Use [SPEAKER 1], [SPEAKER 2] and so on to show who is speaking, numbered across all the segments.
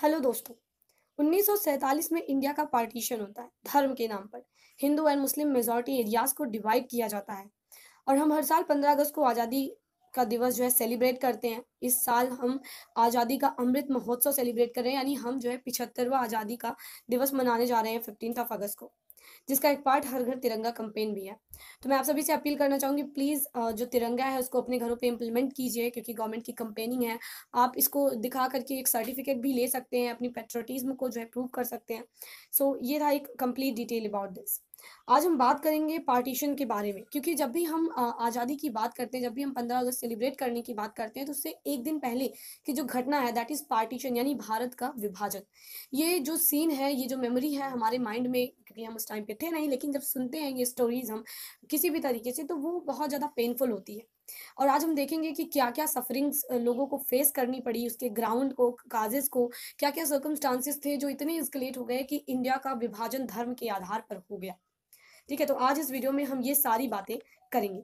[SPEAKER 1] Hello दोस्तों। 1947 में India का पार्टीशन होता है धर्म के नाम पर। Hindu and Muslim majority areas को डिवाइड किया जाता है और हम हर साल 15 अगस्त को आज़ादी का दिवस जो है सेलिब्रेट करते हैं। इस साल हम आज़ादी का अमृत महोत्सव सेलिब्रेट कर रहे हैं, यानी हम जो है 75वां आज़ादी का दिवस मनाने जा रहे हैं 15 अगस्त को, जिसका एक पार्ट हर घर तिरंगा कैंपेन भी है। तो मैं आप सभी से अपील करना चाहूँगी, प्लीज़ जो तिरंगा है उसको अपने घरों पे इम्प्लीमेंट कीजिए, क्योंकि गवर्नमेंट की कैंपेनिंग है। आप इसको दिखा करके एक सर्टिफिकेट भी ले सकते हैं, अपनी पैट्रियोटिज्म को जो है प्रूव कर सकते हैं। सो ये था एक कंप्लीट डिटेल अबाउट दिस। आज हम बात करेंगे पार्टीशन के बारे में, क्योंकि जब भी हम आज़ादी की बात करते हैं, जब भी हम 15 अगस्त सेलिब्रेट करने की बात करते हैं, तो उससे एक दिन पहले की जो घटना है दैट इज़ पार्टीशन, यानी भारत का विभाजन। ये जो सीन है, ये जो मेमोरी है हमारे माइंड में, क्योंकि हम उस टाइम पे थे नहीं, लेकिन जब सुनते हैं ये स्टोरीज हम किसी भी तरीके से, तो वो बहुत ज़्यादा पेनफुल होती है। और आज हम देखेंगे कि क्या-क्या सफरिंग्स लोगों को फेस करनी पड़ी, उसके ग्राउंड को, काजेज़ को, क्या-क्या सर्कमस्टांसेस थे जो इतने एस्केलेट हो गए कि इंडिया का विभाजन धर्म के आधार पर हो गया। ठीक है? तो आज इस वीडियो में हम ये सारी बातें करेंगे।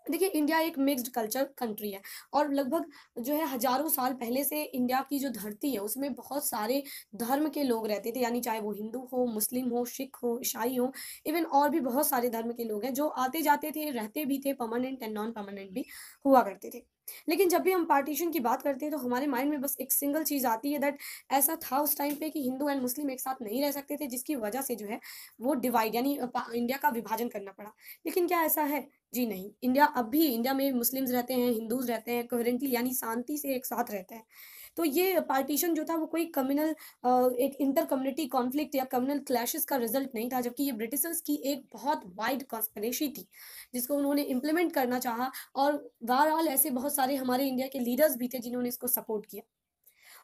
[SPEAKER 1] देखिए, इंडिया एक मिक्स्ड कल्चर कंट्री है और लगभग जो है हज़ारों साल पहले से इंडिया की जो धरती है उसमें बहुत सारे धर्म के लोग रहते थे, यानी चाहे वो हिंदू हो, मुस्लिम हो, सिख हो, ईसाई हो, इवन और भी बहुत सारे धर्म के लोग हैं जो आते जाते थे, रहते भी थे, परमानेंट एंड नॉन परमानेंट भी हुआ करते थे। लेकिन जब भी हम पार्टीशन की बात करते हैं तो हमारे माइंड में बस एक सिंगल चीज़ आती है, दैट ऐसा था उस टाइम पे कि हिंदू एंड मुस्लिम एक साथ नहीं रह सकते थे, जिसकी वजह से जो है वो डिवाइड यानी इंडिया का विभाजन करना पड़ा। लेकिन क्या ऐसा है? जी नहीं, इंडिया में मुस्लिम्स रहते हैं, हिंदूज़ रहते हैं, कोहेरेंटली यानी शांति से एक साथ रहते हैं। तो ये पार्टीशन जो था वो कोई कम्युनल एक इंटर कम्युनिटी कॉन्फ्लिक्ट या कम्युनल क्लैशेस का रिज़ल्ट नहीं था, जबकि ये ब्रिटिशर्स की एक बहुत वाइड कॉन्स्पिरेसी थी, जिसको उन्होंने इम्प्लीमेंट करना चाहा। और बहरहाल ऐसे बहुत सारे हमारे इंडिया के लीडर्स भी थे जिन्होंने इसको सपोर्ट किया।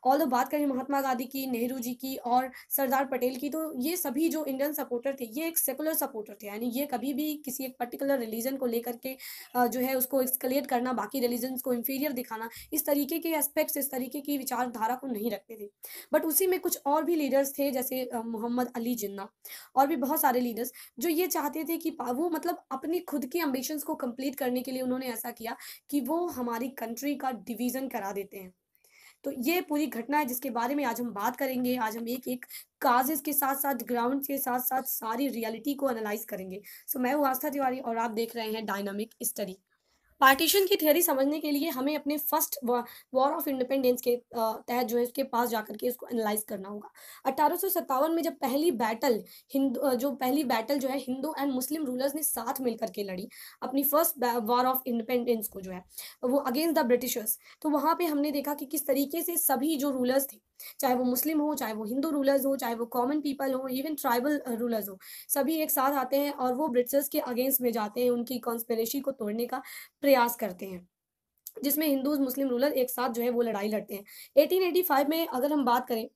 [SPEAKER 1] ऑल्दो बात करें महात्मा गांधी की, नेहरू जी की और सरदार पटेल की, तो ये सभी जो इंडियन सपोर्टर थे, ये एक सेकुलर सपोर्टर थे, यानी ये कभी भी किसी एक पर्टिकुलर रिलीजन को लेकर के जो है उसको एस्केलेट करना, बाकी रिलीजन्स को इंफीरियर दिखाना, इस तरीके के एस्पेक्ट्स, इस तरीके की विचारधारा को नहीं रखते थे। बट उसी में कुछ और भी लीडर्स थे, जैसे मोहम्मद अली जिन्ना और भी बहुत सारे लीडर्स, जो ये चाहते थे कि वो मतलब अपनी खुद की एम्बिशंस को कंप्लीट करने के लिए उन्होंने ऐसा किया कि वो हमारी कंट्री का डिवीज़न करा देते हैं। तो ये पूरी घटना है जिसके बारे में आज हम बात करेंगे। आज हम एक-एक काज़ेज़ के साथ-साथ, ग्राउंड्स के साथ-साथ सारी रियलिटी को एनालाइज़ करेंगे। सो मैं हूँ आस्था तिवारी और आप देख रहे हैं डायनामिक स्टडी। पार्टीशन की थ्योरी समझने के लिए हमें अपने फर्स्ट वॉर ऑफ इंडिपेंडेंस के तहत जो है उसके पास जाकर के इसको एनालाइज़ करना होगा। 1857 में जब जो पहली बैटल जो है हिंदू एंड मुस्लिम रूलर्स ने साथ मिलकर के लड़ी, अपनी फर्स्ट वॉर ऑफ इंडिपेंडेंस को जो है, वो अगेंस्ट द ब्रिटिशर्स। तो वहाँ पे हमने देखा कि किस तरीके से सभी जो रूलर्स थे, चाहे वो मुस्लिम हो, चाहे वो हिंदू रूलर्स हो, चाहे वो कॉमन पीपल हो, इवन ट्राइबल रूलर्स हो, सभी एक साथ आते हैं और वो ब्रिटिशर्स के अगेंस्ट में जाते हैं, उनकी कॉन्स्पिरेसी को तोड़ने का प्रयास करते हैं, जिसमें हिंदूज़, मुस्लिम रूलर एक साथ जो है वो लड़ाई लड़ते हैं। 1885 में अगर हम बात करें,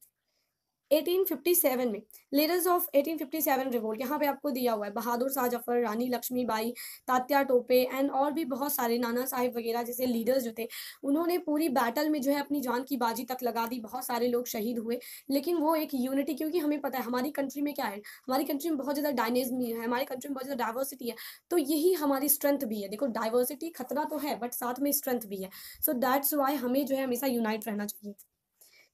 [SPEAKER 1] 1857 में लीडर्स ऑफ 1857 रिवोल्ट, यहाँ पे आपको दिया हुआ है बहादुर शाह जफर, रानी लक्ष्मीबाई, तात्या टोपे एंड और भी बहुत सारे नाना साहिब वगैरह जैसे लीडर्स जो थे, उन्होंने पूरी बैटल में जो है अपनी जान की बाजी तक लगा दी। बहुत सारे लोग शहीद हुए, लेकिन वो एक यूनिटी, क्योंकि हमें पता है हमारी कंट्री में क्या है, हमारी कंट्री में बहुत ज़्यादा डायनेज़्म है, हमारी कंट्री में बहुत ज़्यादा डाइवर्सिटी है। तो यही हमारी स्ट्रेंथ भी है। देखो, डाइवर्सिटी खतरा तो है बट साथ में स्ट्रेंथ भी है। सो दैट्स व्हाई हमें जो है हमेशा यूनाइट रहना चाहिए।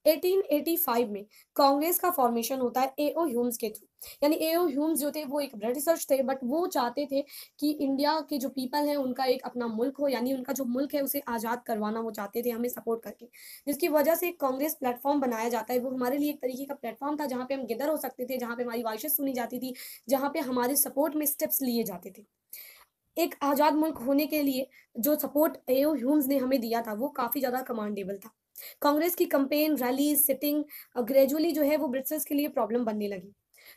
[SPEAKER 1] 1885 में कांग्रेस का फॉर्मेशन होता है एओ ह्यूम्स के थ्रू। यानी एओ ह्यूम्स जो थे वो एक ब्रिटिशर्स थे, बट वो चाहते थे कि इंडिया के जो पीपल हैं उनका एक अपना मुल्क हो, यानी उनका जो मुल्क है उसे आज़ाद करवाना वो चाहते थे, हमें सपोर्ट करके। जिसकी वजह से एक कांग्रेस प्लेटफॉर्म बनाया जाता है। वो हमारे लिए एक तरीके का प्लेटफॉर्म था जहाँ पे हम गिदर हो सकते थे, जहाँ पे हमारी वॉइसेस सुनी जाती थी, जहाँ पे हमारे सपोर्ट में स्टेप्स लिए जाते थे। एक आज़ाद मुल्क होने के लिए जो सपोर्ट एओ ह्यूम्स ने हमें दिया था वो काफ़ी ज़्यादा कमांडेबल था। कांग्रेस की कैंपेन, रैलीज़, सिटिंग ग्रेजुअली जो है वो ब्रिटिशर्स के लिए प्रॉब्लम बनने लगी।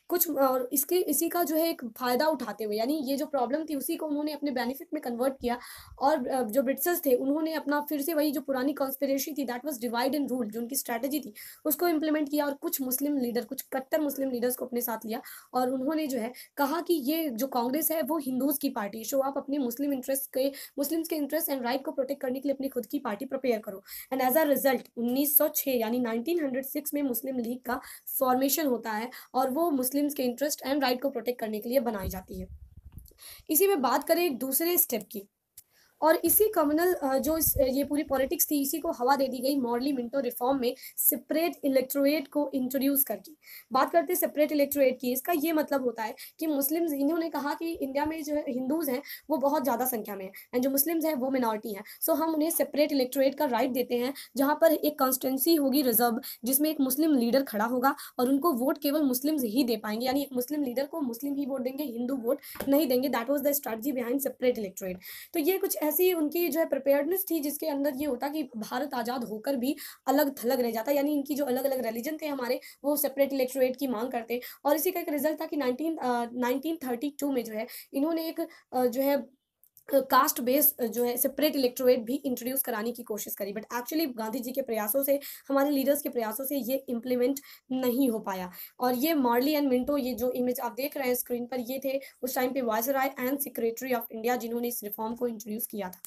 [SPEAKER 1] कुछ और इसके इसी का जो है एक फ़ायदा उठाते हुए, यानी ये जो प्रॉब्लम थी उसी को उन्होंने अपने बेनिफिट में कन्वर्ट किया। और जो ब्रिटिशर्स थे उन्होंने अपना फिर से वही जो पुरानी कॉन्स्पिरेसी थी, that was divide and rule, जो उनकी स्ट्रैटेजी थी उसको इम्प्लीमेंट किया और कुछ कट्टर मुस्लिम लीडर्स को अपने साथ लिया। और उन्होंने जो है कहा कि ये जो कांग्रेस है वो हिंदूज़ की पार्टी है, सो आप अपने मुस्लिम्स के इंटरेस्ट एंड राइट को प्रोटेक्ट करने के लिए अपनी खुद की पार्टी प्रिपेयर करो। एंड एज़ अ रिज़ल्ट 1906 यानी 1906 में मुस्लिम लीग का फॉर्मेशन होता है और वो मुस्लिम्स के इंटरेस्ट एंड राइट को प्रोटेक्ट करने के लिए बनाई जाती है। इसी में बात करें एक दूसरे स्टेप की, और इसी कम्युनल ये पूरी पॉलिटिक्स थी, इसी को हवा दे दी गई मॉर्ली मिंटो रिफॉर्म में सेपरेट इलेक्टोरेट को इंट्रोड्यूस करके। बात करते हैं सेपरेट इलेक्टोरेट की, इसका ये मतलब होता है कि मुस्लिम्स, इन्होंने कहा कि इंडिया में जो है हिंदूज हैं वो बहुत ज़्यादा संख्या में है एंड जो मुस्लिम्स हैं वो मिनॉरिटी हैं, सो हम उन्हें सेपरेट इलेक्टोरेट का राइट देते हैं, जहाँ पर एक कॉन्स्टिट्यूंसी होगी रिजर्व, जिसमें एक मुस्लिम लीडर खड़ा होगा और उनको वोट केवल मुस्लिम्स ही दे पाएंगे, यानी एक मुस्लिम लीडर को मुस्लिम ही वोट देंगे, हिंदू वोट नहीं देंगे। That was the strategy behind separate electorate. तो ये कुछ ऐसी उनकी जो है प्रिपेयर्डनेस थी, जिसके अंदर ये होता कि भारत आज़ाद होकर भी अलग थलग रह जाता, यानी इनकी जो अलग अलग रिलीजन थे हमारे, वो सेपरेट इलेक्टोरेट की मांग करते। और इसी का एक रिजल्ट था कि 1932 में जो है इन्होंने एक जो है कास्ट बेस जो है सेपरेट इलेक्टोरेट भी इंट्रोड्यूस कराने की कोशिश करी, बट एक्चुअली गांधी जी के प्रयासों से, हमारे लीडर्स के प्रयासों से ये इम्प्लीमेंट नहीं हो पाया। और ये मार्ली एंड मिंटो, ये जो इमेज आप देख रहे हैं स्क्रीन पर, ये थे उस टाइम पे viceroy and secretary of India, जिन्होंने इस रिफॉर्म को इंट्रोड्यूस किया था।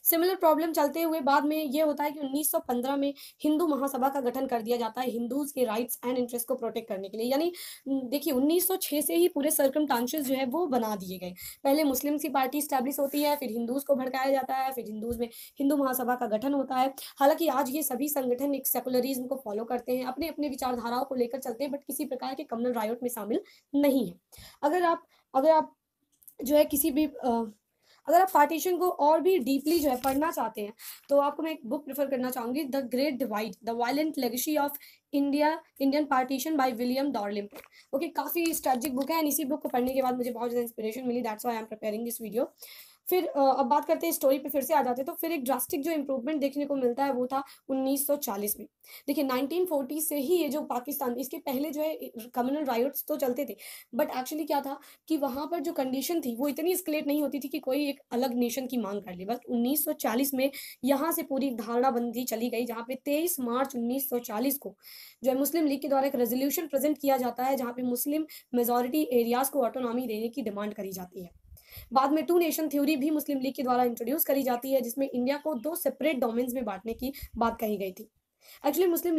[SPEAKER 1] सिमिलर प्रॉब्लम चलते हुए बाद में ये होता है कि 1915 में हिंदू महासभा का गठन कर दिया जाता है हिंदूज के राइट्स एंड इंटरेस्ट को प्रोटेक्ट करने के लिए। यानी देखिए 1906 से ही पूरे सर्कमस्टांसेस जो है वो बना दिए गए। पहले मुस्लिम्स की पार्टी स्टैब्लिश होती है, फिर हिंदूज को भड़काया जाता है, फिर हिंदूज में हिंदू महासभा का गठन होता है। हालांकि आज ये सभी संगठन एक सेकुलरिज्म को फॉलो करते हैं, अपने अपने विचारधाराओं को लेकर चलते हैं, बट किसी प्रकार के कम्युनल रायोट में शामिल नहीं है। अगर आप जो है किसी भी अगर आप पार्टीशन को और भी डीपली जो है पढ़ना चाहते हैं, तो आपको मैं एक बुक प्रेफर करना चाहूँगी, the great divide, the violent legacy of Indian partition by William Darlington. Okay, काफ़ी स्ट्रेटजिक बुक है एंड इसी बुक को पढ़ने के बाद मुझे बहुत ज़्यादा इंस्पिरेशन मिली, that's why I am preparing this video. फिर अब बात करते हैं स्टोरी पे, फिर से आ जाते हैं, तो फिर एक ड्रास्टिक जो इम्प्रूवमेंट देखने को मिलता है वो था 1940 में। देखिए 1940 से ही ये जो पाकिस्तान, इसके पहले जो है कम्युनल राइट्स तो चलते थे, बट एक्चुअली क्या था कि वहाँ पर जो कंडीशन थी वो इतनी स्केलेट नहीं होती थी कि कोई एक अलग नेशन की मांग कर ले। बस 1940 में यहाँ से पूरी धारणा बंदी चली गई, जहाँ पे 23 मार्च 1940 को जो है मुस्लिम लीग के द्वारा एक रेजोल्यूशन प्रेजेंट किया जाता है, जहाँ पे मुस्लिम मेजॉरिटी एरियाज को ऑटोनॉमी देने की डिमांड करी जाती है। बाद में टू नेशन थ्योरी भी मुस्लिम लीग के द्वारा इंट्रोड्यूस करी जाती है, जिसमें इंडिया को 2 सेपरेट डोमेन्स में बांटने की बात कही गई थी। एक्चुअली मुस्लिम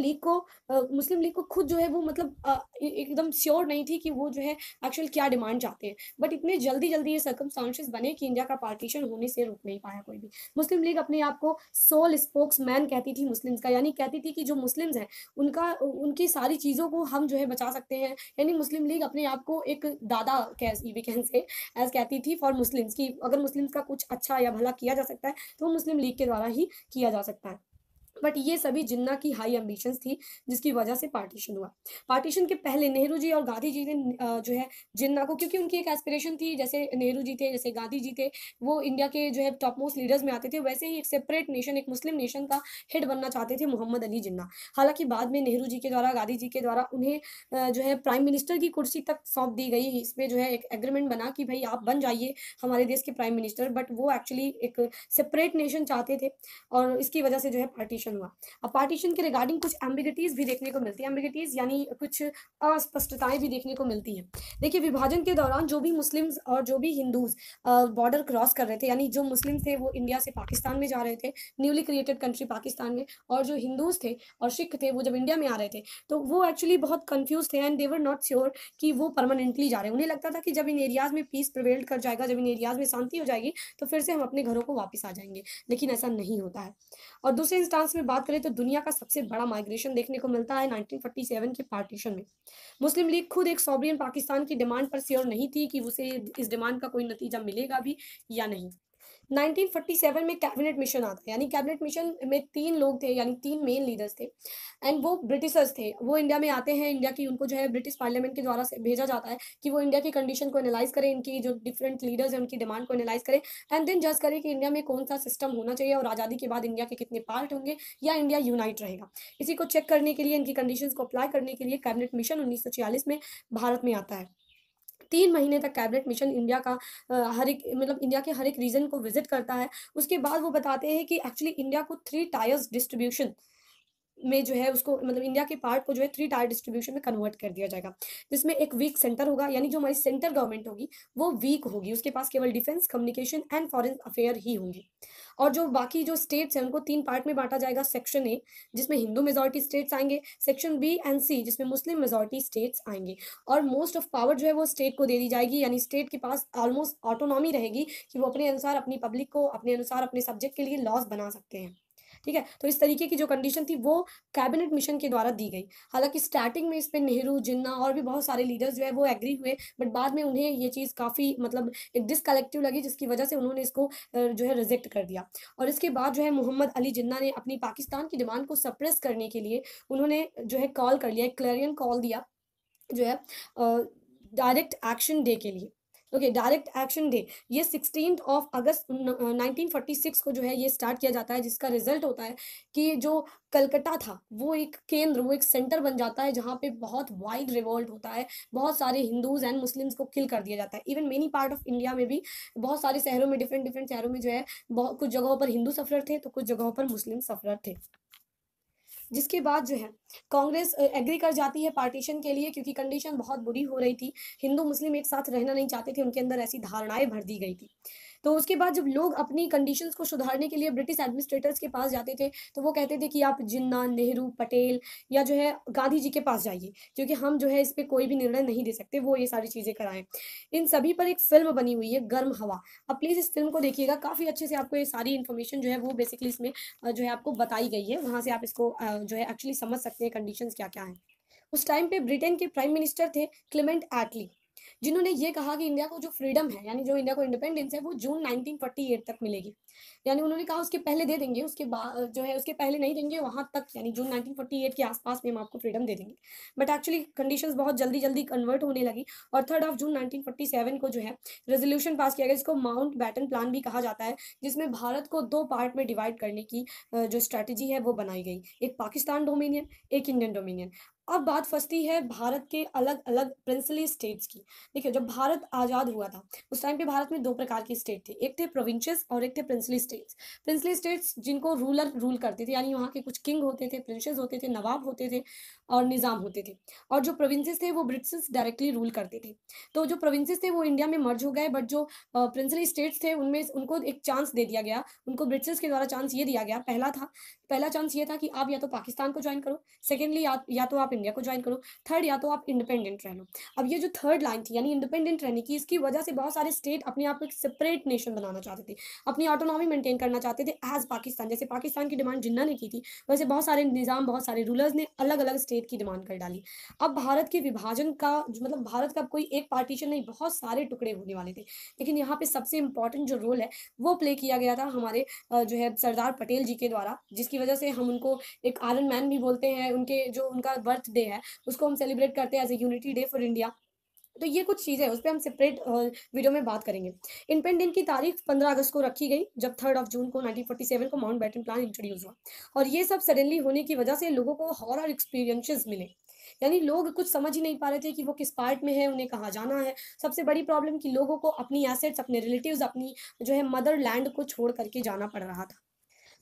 [SPEAKER 1] लीग को खुद जो है वो मतलब एकदम श्योर नहीं थी कि वो जो है एक्चुअल क्या डिमांड चाहते हैं, बट इतने जल्दी जल्दी ये सर्कमस्टांसेस बने कि इंडिया का पार्टीशन होने से रुक नहीं पाया कोई भी। मुस्लिम लीग अपने आप को सोल स्पोक्समैन कहती थी मुस्लिम्स का, यानी कहती थी कि जो मुस्लिम्स हैं उनकी सारी चीज़ों को हम जो है बचा सकते हैं। यानी मुस्लिम लीग अपने आप को एक दादा वी कैन से एज कहती थी फॉर मुस्लिम्स, की अगर मुस्लिम्स का कुछ अच्छा या भला किया जा सकता है तो वो मुस्लिम लीग के द्वारा ही किया जा सकता है। बट ये सभी जिन्ना की हाई एम्बिशंस थी, जिसकी वजह से पार्टीशन हुआ। पार्टीशन के पहले नेहरू जी और गांधी जी ने जो है जिन्ना को, क्योंकि उनकी एक एस्पिरेशन थी, जैसे नेहरू जी थे, जैसे गांधी जी थे, वो इंडिया के जो है टॉप मोस्ट लीडर्स में आते थे, वैसे ही एक सेपरेट नेशन, एक मुस्लिम नेशन का हेड बनना चाहते थे मोहम्मद अली जिन्ना। हालांकि बाद में नेहरू जी के द्वारा, गांधी जी के द्वारा उन्हें जो है प्राइम मिनिस्टर की कुर्सी तक सौंप दी गई। इस पर जो है एक एग्रीमेंट बना कि भाई आप बन जाइए हमारे देश के प्राइम मिनिस्टर, बट वो एक्चुअली एक सेपरेट नेशन चाहते थे और इसकी वजह से जो है पार्टीशन हुआ। अब पार्टीशन के रिगार्डिंग कुछ एम्बिगिटीज भी देखने को मिलती है, एम्बिगिटीज यानी कुछ अस्पष्टताएं भी देखने को मिलती हैं। देखिए विभाजन के दौरान जो भी मुस्लिम्स और जो भी हिंदूज बॉर्डर क्रॉस कर रहे थे, यानी जो मुस्लिम थे वो इंडिया से पाकिस्तान में जा रहे थे, न्यूली क्रिएटेड कंट्री पाकिस्तान में, और जो हिंदूज थे और सिख थे वो जब इंडिया में आ रहे थे तो वो एक्चुअली बहुत कंफ्यूज थे and they were not sure कि वो परमानेंटली जा रहे हैं। उन्हें लगता था कि जब इन एरियाज में पीस प्रिवेल कर जाएगा, जब इन एरियाज में शांति हो जाएगी तो फिर से हम अपने घरों को वापस आ जाएंगे, लेकिन ऐसा नहीं होता है। और दूसरे इंस्टांस में बात करें तो दुनिया का सबसे बड़ा माइग्रेशन देखने को मिलता है 1947 के पार्टीशन में। मुस्लिम लीग खुद एक सॉवरियन पाकिस्तान की डिमांड पर श्योर नहीं थी कि उसे इस डिमांड का कोई नतीजा मिलेगा भी या नहीं। 1947 में कैबिनेट मिशन आता है, यानी कैबिनेट मिशन में 3 लोग थे, यानी 3 मेन लीडर्स थे एंड वो ब्रिटिशर्स थे। वो इंडिया में आते हैं, इंडिया की उनको जो है ब्रिटिश पार्लियामेंट के द्वारा से भेजा जाता है कि वो इंडिया की कंडीशन को एनालाइज करें, इनकी जो डिफरेंट लीडर्स हैं उनकी डिमांड को एनालाइज करें एंड देन जज करें कि इंडिया में कौन सा सिस्टम होना चाहिए और आज़ादी के बाद इंडिया के कितने पार्ट होंगे या इंडिया यूनाइट रहेगा। इसी को चेक करने के लिए, इनकी कंडीशंस को अप्लाई करने के लिए कैबिनेट मिशन 1946 में भारत में आता है। 3 महीने तक कैबिनेट मिशन इंडिया का हर एक मतलब इंडिया के हर एक रीजन को विजिट करता है। उसके बाद वो बताते हैं कि एक्चुअली इंडिया को 3 टायर्स डिस्ट्रीब्यूशन में जो है उसको मतलब इंडिया के पार्ट को जो है 3 टायर डिस्ट्रीब्यूशन में कन्वर्ट कर दिया जाएगा, जिसमें एक वीक सेंटर होगा, यानी जो हमारी सेंट्रल गवर्नमेंट होगी वो वीक होगी, उसके पास केवल defence, communication and foreign affair ही होंगे। और जो बाकी जो स्टेट्स हैं उनको 3 पार्ट में बांटा जाएगा। सेक्शन ए जिसमें हिंदू मेजॉरिटी स्टेट्स आएंगे, सेक्शन बी एंड सी जिसमें मुस्लिम मेजॉरिटी स्टेट्स आएंगे, और मोस्ट ऑफ पावर जो है वो स्टेट को दे दी जाएगी, यानी स्टेट के पास ऑलमोस्ट ऑटोनॉमी रहेगी कि वो अपने अनुसार अपनी पब्लिक को अपने अनुसार अपने सब्जेक्ट के लिए लॉज बना सकते हैं। ठीक है, तो इस तरीके की जो कंडीशन थी वो कैबिनेट मिशन के द्वारा दी गई। हालांकि स्टार्टिंग में इस पे नेहरू, जिन्ना और भी बहुत सारे लीडर्स जो है वो एग्री हुए, बट बाद में उन्हें ये चीज़ काफ़ी मतलब एक डिसकलेक्टिव लगी, जिसकी वजह से उन्होंने इसको जो है रिजेक्ट कर दिया। और इसके बाद जो है मोहम्मद अली जिन्ना ने अपनी पाकिस्तान की डिमांड को सप्रेस करने के लिए उन्होंने जो है कॉल कर लिया, एक क्लेरियन कॉल दिया जो है डायरेक्ट एक्शन डे के लिए। ओके, डायरेक्ट एक्शन डे ये 16 अगस्त 1946 को जो है ये स्टार्ट किया जाता है, जिसका रिजल्ट होता है कि जो कलकत्ता था वो एक केंद्र, वो एक सेंटर बन जाता है जहाँ पे बहुत वाइड रिवोल्ट होता है, बहुत सारे हिंदूज एंड मुस्लिम्स को किल कर दिया जाता है। Even many part of India में भी बहुत सारे शहरों में, डिफरेंट डिफरेंट शहरों में जो है बहुत कुछ जगहों पर हिंदू सफरर थे तो कुछ जगहों पर मुस्लिम सफरर थे। जिसके बाद जो है कांग्रेस एग्री कर जाती है पार्टीशन के लिए, क्योंकि कंडीशन बहुत बुरी हो रही थी, हिंदू मुस्लिम एक साथ रहना नहीं चाहते थे, उनके अंदर ऐसी धारणाएं भर दी गई थी। तो उसके बाद जब लोग अपनी कंडीशंस को सुधारने के लिए ब्रिटिश एडमिनिस्ट्रेटर्स के पास जाते थे तो वो कहते थे कि आप जिन्ना, नेहरू, पटेल या जो है गांधी जी के पास जाइए, क्योंकि हम जो है इस पे कोई भी निर्णय नहीं दे सकते, वो ये सारी चीज़ें कराएं। इन सभी पर एक फिल्म बनी हुई है, गर्म हवा। अब प्लीज़ इस फिल्म को देखिएगा, काफ़ी अच्छे से आपको ये सारी इन्फॉर्मेशन जो है वो बेसिकली इसमें जो है आपको बताई गई है, वहाँ से आप इसको जो है एक्चुअली समझ सकते हैं कंडीशंस क्या क्या हैं। उस टाइम पे ब्रिटेन के प्राइम मिनिस्टर थे क्लेमेंट एटली, जिन्होंने ये कहा कि इंडिया को जो फ्रीडम है, यानी जो इंडिया को इंडिपेंडेंस है, वो जून 1948 तक मिलेगी। यानी उन्होंने कहा उसके पहले दे देंगे, उसके बाद जो है उसके पहले नहीं देंगे, वहां तक यानी जून 1948 के आसपास में हम आपको फ्रीडम दे देंगे। बट एक्चुअली कंडीशंस बहुत जल्दी जल्दी कन्वर्ट होने लगी, और 3 जून 1947 को जो है रेजोल्यूशन पास किया गया, जिसको माउंट बैटन प्लान भी कहा जाता है, जिसमें भारत को 2 पार्ट में डिवाइड करने की जो स्ट्रैटेजी है वो बनाई गई, एक पाकिस्तान डोमिनियन, एक इंडियन डोमिनियन। अब बात फंसती है भारत के अलग अलग प्रिंसली स्टेट्स की। देखिए, जब भारत आज़ाद हुआ था उस टाइम पे भारत में 2 प्रकार के स्टेट थे, एक थे प्रोविंसेस और एक थे प्रिंसली स्टेट्स। प्रिंसली स्टेट्स जिनको रूलर रूल करते थे, यानी वहाँ के कुछ किंग होते थे, प्रिंसेस होते थे, नवाब होते थे और निज़ाम होते थे। और जो प्रोविंसेस थे वो ब्रिटिश डायरेक्टली रूल करते थे। तो जो प्रोविंसेस थे वो इंडिया में मर्ज हो गए, बट जो प्रिंसली स्टेट्स थे उनमें उनको एक चांस दे दिया गया, उनको ब्रिटिश के द्वारा चांस ये दिया गया। पहला चांस ये था कि आप या तो पाकिस्तान को ज्वाइन करो, सेकेंडली या तो आप इंडिया को ज्वाइन करो, थर्ड या तो आप इंडिपेंडेंट रह लो। अब ये जो थर्ड लाइन थी यानी इंडिपेंडेंट रहने की, इसकी वजह से बहुत सारे स्टेट अपने आप को एक सेपरेट नेशन बनाना चाहते थे, अपनी ऑटोनॉमी मेंटेन करना चाहते थे एज पाकिस्तान। जैसे पाकिस्तान की डिमांड जिन्ना ने की थी, वैसे बहुत सारे निज़ाम, बहुत सारे रूलर्स ने अलग अलग स्टेट की डिमांड कर डाली। अब भारत के विभाजन का मतलब भारत का कोई एक पार्टीशन नहीं, बहुत सारे टुकड़े होने वाले थे। लेकिन यहाँ पे सबसे इंपॉर्टेंट जो रोल है वो प्ले किया गया था हमारे जो है सरदार पटेल जी के द्वारा, जिसकी वजह से हम उनको एक आयरन मैन भी बोलते हैं। उनके जो उनका बर्थ डे है उसको हम सेलिब्रेट करते हैं as a unity day for India. तो ये कुछ चीज़ें हैं, उस पर हम सेपरेट वीडियो में बात करेंगे। इंडिपेंडेंस की तारीख 15 अगस्त को रखी गई, जब 3 जून को 1947 को माउंट बैटन प्लान इंट्रोड्यूस हुआ। और ये सब सडनली होने की वजह से लोगों को हॉरर एक्सपीरियंसेस मिले, यानी लोग कुछ समझ ही नहीं पा रहे थे कि वो किस पार्ट में है, उन्हें कहाँ जाना है। सबसे बड़ी प्रॉब्लम कि लोगों को अपनी एसेट्स, अपने रिलेटिव्स, अपनी जो है मदर लैंड को छोड़ करके जाना पड़ रहा था।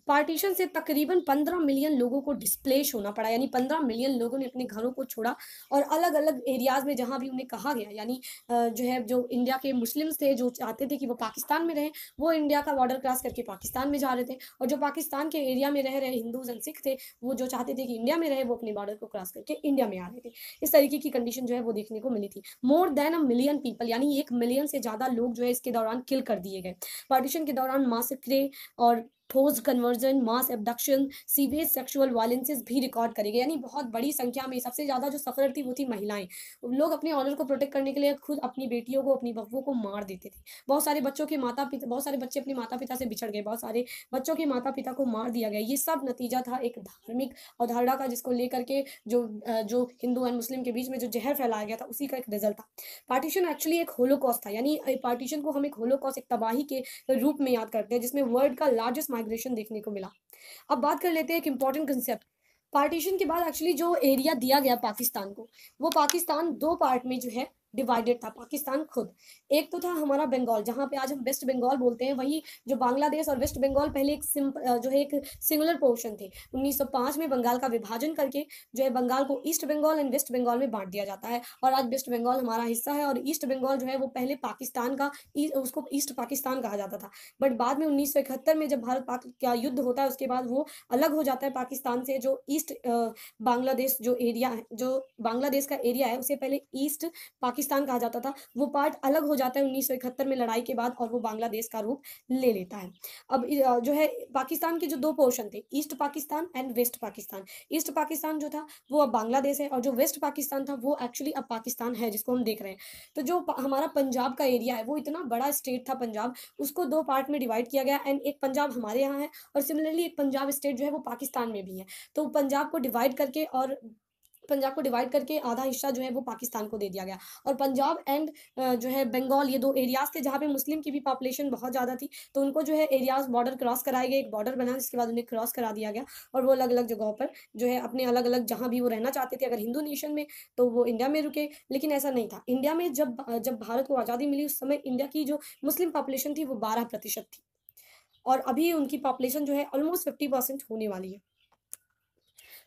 [SPEAKER 1] पार्टीशन से तकरीबन 15 मिलियन लोगों को डिस्प्लेस होना पड़ा, यानी 15 मिलियन लोगों ने अपने घरों को छोड़ा और अलग अलग एरियाज में जहां भी उन्हें कहा गया, यानी जो है जो इंडिया के मुस्लिम्स थे जो चाहते थे कि वो पाकिस्तान में रहें, वो इंडिया का बॉर्डर क्रॉस करके पाकिस्तान में जा रहे थे, और जो पाकिस्तान के एरिया में रह रहे हिंदूज एंड सिख थे वो जो चाहते थे कि इंडिया में रहे, वो अपने बॉर्डर को क्रॉस करके इंडिया में आ रहे थे। इस तरीके की कंडीशन जो है वो देखने को मिली थी। More than a million people, यानी 1 मिलियन से ज़्यादा लोग जो है इसके दौरान किल कर दिए गए। पार्टीशन के दौरान मासक्रे और फोर्स्ड कन्वर्जन, मास एब्डक्शन, सीवियस सेक्सुअल वायलेंसेस भी रिकॉर्ड करे गए, यानी बहुत बड़ी संख्या में। सबसे ज़्यादा जो सफर थी वो थी महिलाएं। लोग अपने ऑनर को प्रोटेक्ट करने के लिए खुद अपनी बेटियों को, अपनी बहुओं को मार देते थे। बहुत सारे बच्चे अपने माता पिता से बिछड़ गए, बहुत सारे बच्चों के माता पिता को मार दिया गया। ये सब नतीजा था एक धार्मिक अवधारणा का, जिसको लेकर के जो हिंदू एंड मुस्लिम के बीच में जो जहर फैलाया गया था उसी का एक रिजल्ट था। पार्टीशन एक्चुअली एक होलोकॉस्ट था, यानी पार्टीशन को हम एक होलोकॉस्ट, एक तबाही के रूप में याद करते हैं, जिसमें वर्ल्ड का लार्जेस्ट माइग्रेशन देखने को मिला। अब बात कर लेते हैं एक इंपॉर्टेंट कंसेप्ट। पार्टीशन के बाद एक्चुअली जो एरिया दिया गया पाकिस्तान को, वो पाकिस्तान 2 पार्ट में जो है डिवाइडेड था पाकिस्तान खुद। एक तो था हमारा बंगाल, जहाँ पे आज हम वेस्ट बंगाल बोलते हैं, वही जो बांग्लादेश और वेस्ट बंगाल पहले जो है एक सिंगुलर पोर्शन थे। 1905 में बंगाल का विभाजन करके जो है बंगाल को east Bengal and west Bengal में बांट दिया जाता है, और आज वेस्ट बंगाल हमारा हिस्सा है, और ईस्ट बंगाल जो है वो पहले पाकिस्तान का उसको ईस्ट पाकिस्तान कहा जाता था। बट बाद में 1971 में जब भारत पाक का युद्ध होता है, उसके बाद वो अलग हो जाता है पाकिस्तान से। जो ईस्ट बांग्लादेश जो एरिया है, जो बांग्लादेश का एरिया है, उसे पहले ईस्ट पाकिस्तान कहा जाता था, वो पार्ट अलग हो जाता है 1971 में लड़ाई के बाद, और वो बांग्लादेश का रूप ले लेता है। अब जो है पाकिस्तान के जो दो पोर्शन थे, east Pakistan and west Pakistan. East Pakistan जो था वो अब बांग्लादेश है, और जो वेस्ट पाकिस्तान था वो एक्चुअली अब पाकिस्तान है, जिसको हम देख रहे हैं। तो जो हमारा पंजाब का एरिया है, वो इतना बड़ा स्टेट था पंजाब, उसको दो पार्ट में डिवाइड किया गया, एंड एक पंजाब हमारे यहाँ है, और सिमिलरली एक पंजाब स्टेट जो है वो पाकिस्तान में भी है। तो पंजाब को डिवाइड करके आधा हिस्सा जो है वो पाकिस्तान को दे दिया गया। और पंजाब एंड जो है बंगाल, ये दो एरियाज थे जहाँ पे मुस्लिम की भी पॉपुलेशन बहुत ज़्यादा थी, तो उनको जो है एरियाज बॉर्डर क्रॉस कराए गए, एक बॉर्डर बना, जिसके बाद उन्हें क्रॉस करा दिया गया, और वो अलग अलग जगहों पर जो है अपने अलग अलग जहाँ भी वो रहना चाहते थे, अगर हिंदू नेशन में तो वो इंडिया में रुके। लेकिन ऐसा नहीं था। इंडिया में जब जब भारत को आज़ादी मिली, उस समय इंडिया की जो मुस्लिम पॉपुलेशन थी वो 12% थी, और अभी उनकी पॉपुलेशन जो है ऑलमोस्ट 50% होने वाली है।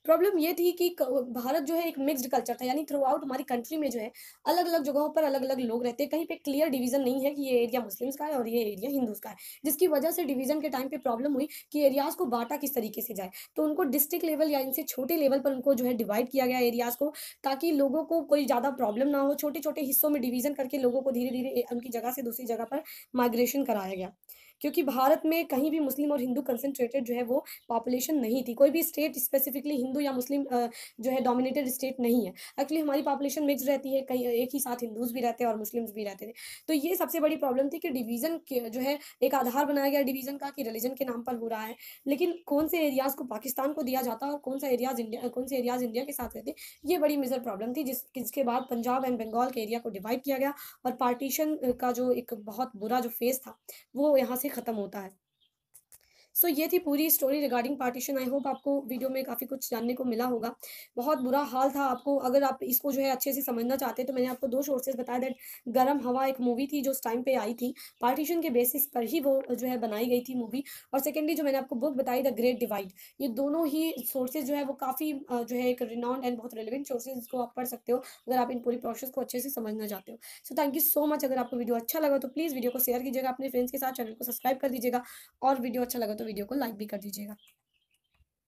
[SPEAKER 1] प्रॉब्लम ये थी कि भारत जो है एक मिक्स्ड कल्चर था, यानी थ्रू आउट हमारी कंट्री में जो है अलग अलग जगहों पर अलग अलग लोग रहते हैं। कहीं पे क्लियर डिवीजन नहीं है कि ये एरिया मुस्लिम्स का है और ये एरिया हिंदूज का है, जिसकी वजह से डिवीजन के टाइम पे प्रॉब्लम हुई कि एरियाज को बांटा किस तरीके से जाए। तो उनको डिस्ट्रिक्ट लेवल या इनसे छोटे लेवल पर उनको जो है डिवाइड किया गया एरियाज को, ताकि लोगों को कोई ज़्यादा प्रॉब्लम ना हो। छोटे छोटे हिस्सों में डिवीजन करके लोगों को धीरे धीरे उनकी जगह से दूसरी जगह पर माइग्रेशन कराया गया, क्योंकि भारत में कहीं भी मुस्लिम और हिंदू कंसंट्रेटेड जो है वो पॉपुलेशन नहीं थी। कोई भी स्टेट स्पेसिफिकली हिंदू या मुस्लिम जो है डोमिनेटेड स्टेट नहीं है। एक्चुअली हमारी पॉपुलेशन मिक्स रहती है, कहीं एक ही साथ हिंदूज भी रहते हैं और मुस्लिम्स भी रहते थे। तो ये सबसे बड़ी प्रॉब्लम थी कि डिवीजन जो है एक आधार बनाया गया डिवीजन का, कि रिलीजन के नाम पर हो रहा है, लेकिन कौन से एरियाज को पाकिस्तान को दिया जाता और कौन से एरियाज इंडिया के साथ रहते, ये बड़ी मेजर प्रॉब्लम थी, जिसके बाद पंजाब एंड बंगाल के एरिया को डिवाइड किया गया, और पार्टीशन का जो एक बहुत बुरा जो फेज था वो यहाँ से खत्म होता है। सो ये थी पूरी story regarding partition. I hope आपको वीडियो में काफ़ी कुछ जानने को मिला होगा। बहुत बुरा हाल था। आपको अगर आप इसको जो है अच्छे से समझना चाहते हैं, तो मैंने आपको दो सोर्सेज बताया। दैट गरम हवा एक मूवी थी जो उस टाइम पे आई थी, पार्टीशन के बेसिस पर ही वो जो है बनाई गई थी मूवी। और सेकेंडली जो मैंने आपको बुक बताई, द ग्रेट डिवाइड, ये दोनों ही सोर्सेज जो है वो काफ़ी जो है एक रिनाउंड एंड बहुत रेलिवेंट सोर्सेज, इसको आप पढ़ सकते हो अगर आप इन पूरी प्रोसेस को अच्छे से समझना चाहते हो। So thank you so much. अगर आपको वीडियो अच्छा लगा तो प्लीज़ वीडियो को शेयर कीजिएगा अपने फ्रेंड्स के साथ, चैनल को सब्सक्राइब कर दीजिएगा, और वीडियो अच्छा लगा तो वीडियो को लाइक भी कर दीजिएगा।